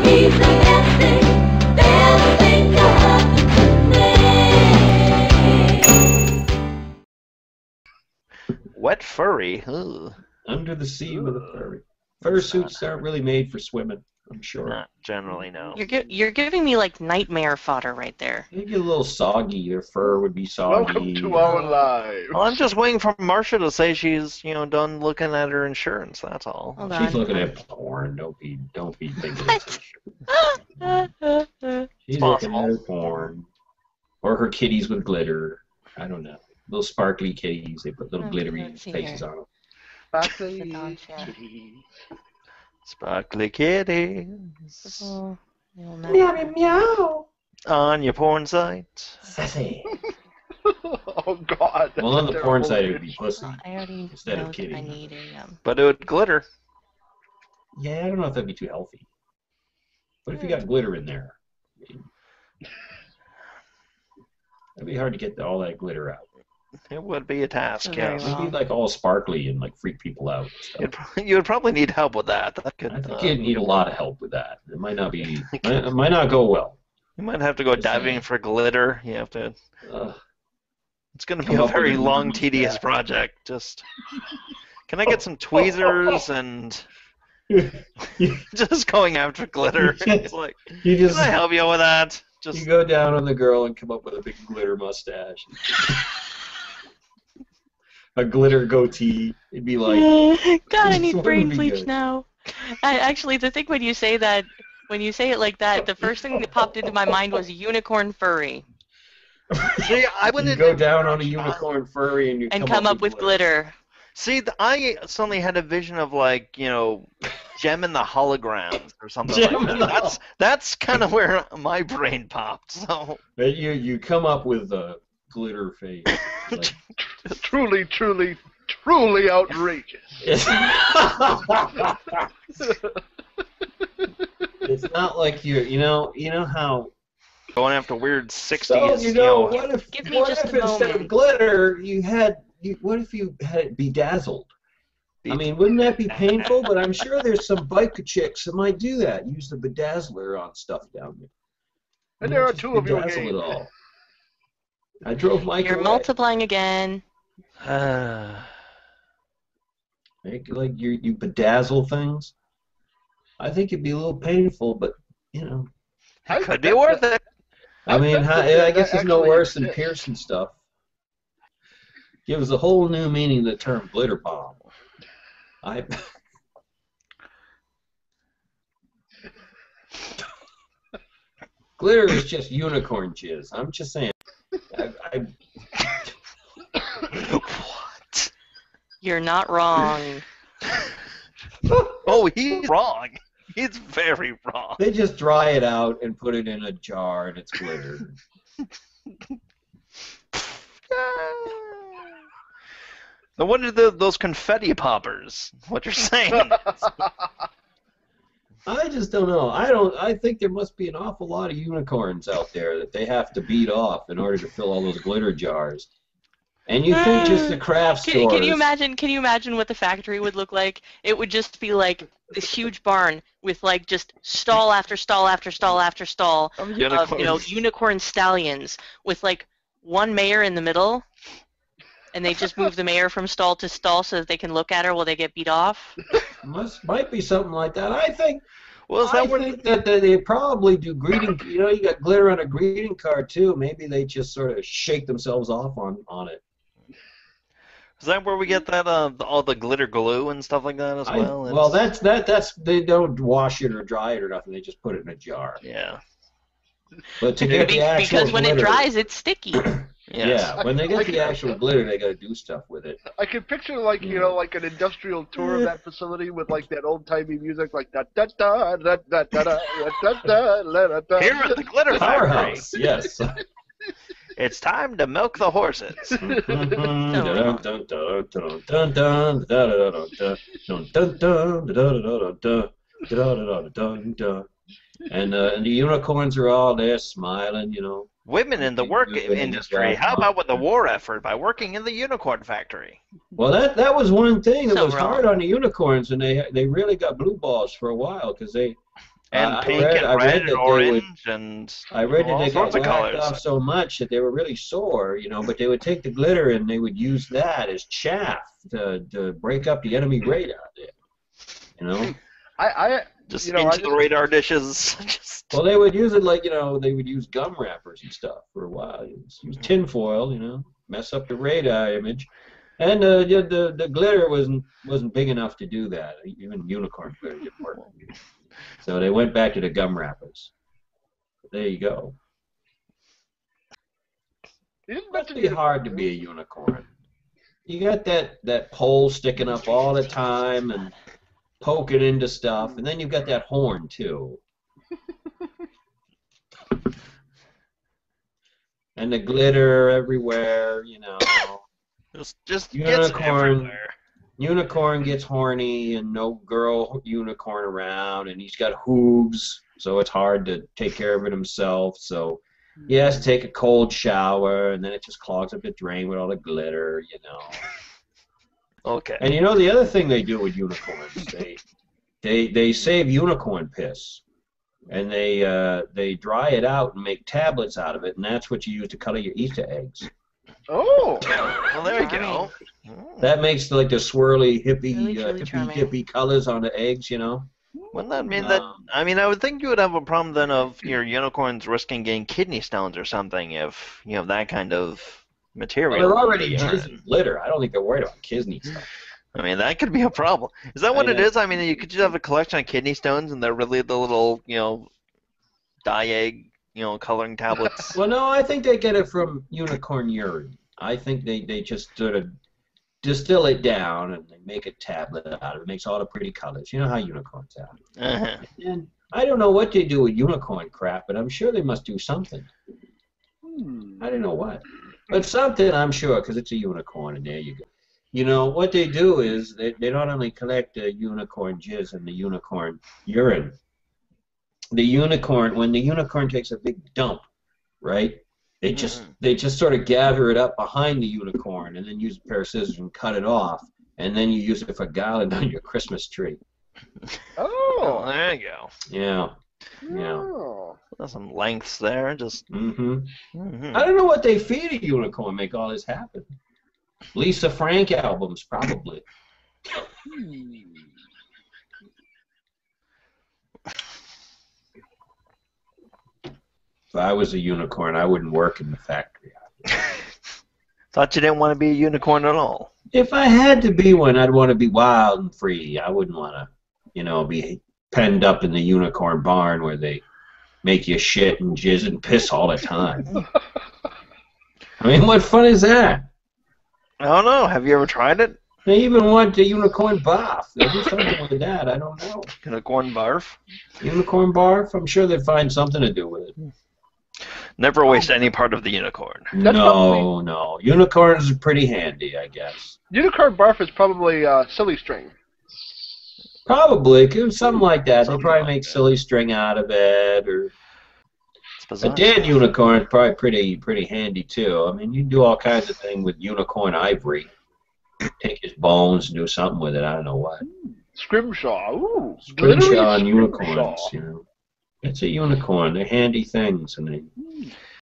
He's the best thing they'll think of me. Wet furry. Ugh. Under the sea with a furry. Fursuits aren't really made for swimming, I'm sure. Not generally, no. You're giving me like nightmare fodder right there. They get a little soggy. Their fur would be soggy. Welcome to our lives. Well, I'm just waiting for Marcia to say she's, done looking at her insurance. That's all. Hold She's on. looking at porn. Don't be thinking it's She's looking at her porn. Or her kitties with glitter. I don't know. Little sparkly kitties. They put little glittery let's see faces here. on them. Sparkly kitties. Oh, Meow, meow, meow. On your porn site. Sassy. Oh, God. Well, on the porn site, it would be pussy. I already Instead of know kitty. I need a But it would glitter. Yeah, I don't know if that'd be too healthy. But if you got glitter in there, I mean, it'd be hard to get all that glitter out. It would be a task, Very yes. It'd be like all sparkly and like freak people out. And stuff. You would probably need help with that. That could, I think you'd need a lot of help with that. It might not be. It might not go well. You might have to go diving for glitter. You have to. It's going to be Come a up with very a long, new tedious stat. project. Just. Can I get some tweezers and just going after glitter? It's like, You just can I help you with that? you Just go down on the girl and come up with a big glitter mustache, a glitter goatee. It'd be like. God, I This need one brain would be bleach good. now. Actually, the thing when you say it like that, the first thing that popped into my mind was unicorn furry. see, I You wouldn't go down on a unicorn furry and you And come up with glitter. see. I suddenly had a vision of like Gem and the Holograms or something Gem like and the that. That's kind of where my brain popped. So But you come up with a glitter face. Like, Truly, truly, truly outrageous. it's not like you know how. going after weird 60s. So what if Give me what just if a instead moment. of glitter what if you had it bedazzled? I mean, wouldn't that be painful? But I'm sure there's some biker chicks that might do that. Use the bedazzler on stuff down there. And there are Just two of you bedazzle again. it all. I drove Mike You're away. multiplying again. Make like you bedazzle things. I think it'd be a little painful, but Could be worth it. I mean, I guess it's no actually worse than exists. piercing stuff. Gives a whole new meaning to the term glitter bomb. Glitter is just unicorn jizz. I'm just saying. What? You're not wrong. Oh, he's wrong. He's very wrong. They just dry it out and put it in a jar and it's glitter. Now, what are those confetti poppers? What you're saying? I just don't know. I think there must be an awful lot of unicorns out there that they have to beat off in order to fill all those glitter jars. And you think just the craft stores. Can you imagine? Can you imagine what the factory would look like? It would just be like this huge barn with like just stall after stall after stall after stall of unicorn stallions with like one mayor in the middle, and they just move the mayor from stall to stall so that they can look at her while they get beat off. Might be something like that. I think. Well, is that what? think that they probably do greeting. You got glitter on a greeting card too. Maybe they just sort of shake themselves off on it. Is that where we get that all the glitter glue and stuff like that as well? Well, that's they don't wash it or dry it or nothing. They just put it in a jar. Yeah. But to get the actual because when glitter, it dries, it's sticky. Yeah, when they get the actual glitter, they got to do stuff with it. I can picture like like an industrial tour of that facility with like that old timey music like da da da da da da da da da da da. Here at the glitter factory, Powerhouse, yes. it's time to milk the horses. And the unicorns are all there smiling, Women in the work industry. How about with the war effort by working in the unicorn factory? Well, that was one thing that So was wrong. hard on the unicorns, and they really got blue balls for a while because they And pink I and read red that and they orange and I read that all they got sorts of whacked colors. off so much that they were really sore, you know, but they would take the glitter and they would use that as chaff to break up the enemy radar there, you know. Just into the radar dishes. Well, they would use it like, you know, they would use gum wrappers and stuff for a while. Use tin foil, you know, mess up the radar image. And the glitter wasn't big enough to do that. Even unicorn glitter didn't work. So they went back to the gum wrappers. There you go. It must be hard to be a unicorn. You got that pole sticking up all the time and poking into stuff, and then you've got that horn too. And the glitter everywhere, you know. Just gets everywhere. Unicorn gets horny and no girl unicorn around, and he's got hooves, so it's hard to take care of it himself. So he has to take a cold shower, and then it just clogs up the drain with all the glitter, you know. Okay. And you know the other thing they do with unicorns, they save unicorn piss, and they dry it out and make tablets out of it, and that's what you use to color your Easter eggs. Oh. Well, there you go. That makes like the swirly hippie Really hippie colors on the eggs, you know. Wouldn't that mean that? I mean, I would think you would have a problem then of your unicorns risking getting kidney stones or something if you have that kind of material. Well, they're already jizzing glitter. I don't think they're worried about kidney stones. I mean, that could be a problem. Is that what it is? I mean, you could just have a collection of kidney stones, and they're really the little, you know, dye egg, you know, coloring tablets. Well, no, I think they get it from unicorn urine. I think they just sort of distill it down and they make a tablet out of it. It makes all the pretty colors. You know how unicorns are. Uh-huh. And I don't know what they do with unicorn crap, but I'm sure they must do something. I don't know what. But something, I'm sure, because it's a unicorn, and there you go. You know, what they do is they not only collect the unicorn jizz and the unicorn urine. The unicorn, when the unicorn takes a big dump, right, they just sort of gather it up behind the unicorn and then use a pair of scissors and cut it off, and then you use it for garland on your Christmas tree. Oh, there you go. Yeah. Yeah. Oh. There's some lengths there, just. I don't know what they feed a unicorn make all this happen. Lisa Frank albums, probably. If I was a unicorn, I wouldn't work in the factory. Thought you didn't want to be a unicorn at all. If I had to be one, I'd want to be wild and free. I wouldn't want to, you know, be penned up in the unicorn barn where they make you shit and jizz and piss all the time. I mean, what fun is that? I don't know. Have you ever tried it? They even want the unicorn bath. They do something with that. I don't know. Unicorn barf? Unicorn barf? I'm sure they'd find something to do with it. Never waste any part of the unicorn. No. Unicorns are pretty handy, I guess. Unicorn barf is probably silly string. Probably, something like that. They probably make silly string out of it, or a dead unicorn is probably pretty handy too. I mean, you can do all kinds of things with unicorn ivory. Take his bones and do something with it. I don't know what. Scrimshaw. Ooh. Scrimshaw and unicorns, you know. It's a unicorn. They're handy things, and